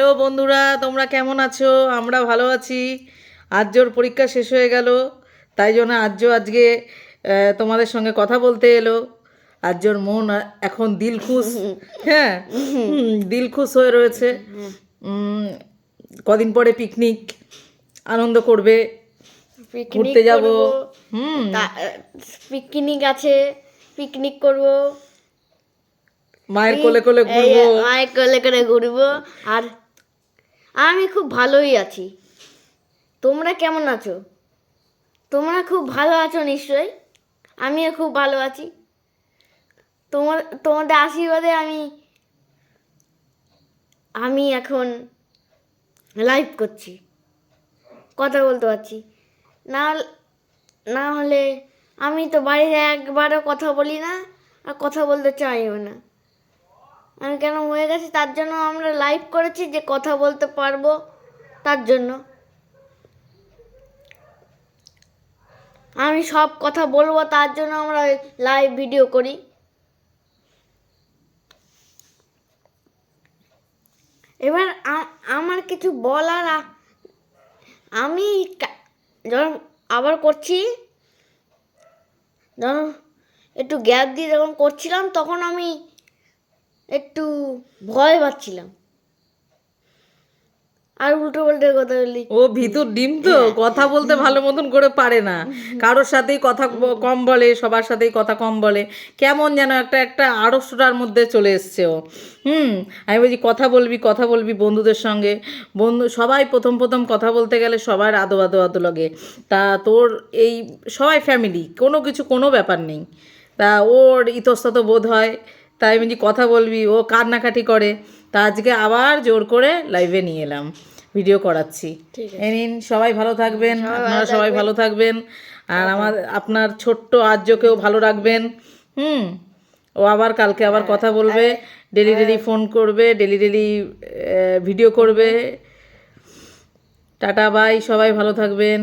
Hello বন্ধুরা, তোমরা কেমন আছো? আমরা ভালো আছি। আর্যর পরীক্ষা শেষ হয়ে গেল, তাই জন্য আর্য আজকে তোমাদের সঙ্গে কথা বলতে এলো। আর্যর মন এখন দিলখুশ। হ্যাঁ, দিলখুশ হয়ে রয়েছে। কদিন পরে পিকনিক আনন্দ করবে, ঘুরতে যাব। পিকনিক আছে, পিকনিক করব, মায়ের কোলে কোলে ঘুরবো। মায়ের কোলে করে ঘুরবো। আর আমি খুব ভালোই আছি। তোমরা কেমন আছো? তোমরা খুব ভালো আছো নিশ্চয়ই। আমিও খুব ভালো আছি। তোমাদের আশীর্বাদে আমি এখন লাইভ করছি, কথা বলতে পারছি। না না হলে আমি তো বাড়িতে একবারও কথা বলি না, আর কথা বলতে চাইও না। আমি কেন হয়ে গেছি, তার জন্য আমরা লাইভ করেছি, যে কথা বলতে পারবো তার জন্য। আমি সব কথা বলবো, তার জন্য আমরা লাইভ ভিডিও করি। এবার আমার কিছু বলার আমি যখন আবার করছি, যখন একটু গ্যাপ দিয়ে যখন করছিলাম, তখন আমি একটু ভয় পাচ্ছিলাম, আর উল্টো পাল্টে কথা বলি। ও ভিতর ডিম তো, কথা বলতে ভালো মতন করে পারে না। কারোর সাথেই কথা কম বলে, সবার সাথেই কথা কম বলে। কেমন যেন একটা আড়ষ্টতার মধ্যে চলে এসছে ও। আমি বলছি কথা বলবি বন্ধুদের সঙ্গে। সবাই প্রথম কথা বলতে গেলে সবার আদো লাগে। তা তোর এই সবাই ফ্যামিলি, কোনো ব্যাপার নেই। তা ওর ইতস্তত বোধ হয়, তাই বলছি কথা বলবি। ও কান্নাকাটি করে। তা আজকে আবার জোর করে লাইভে নিয়ে এলাম, ভিডিও করাচ্ছি। নিন, সবাই ভালো থাকবেন, আপনারা সবাই ভালো থাকবেন। আর আপনার ছোট্ট আর্যকেও ভালো রাখবেন। ও আবার কালকে আবার কথা বলবে, ডেলি ফোন করবে, ডেলি ভিডিও করবে। টাটা বাই, সবাই ভালো থাকবেন।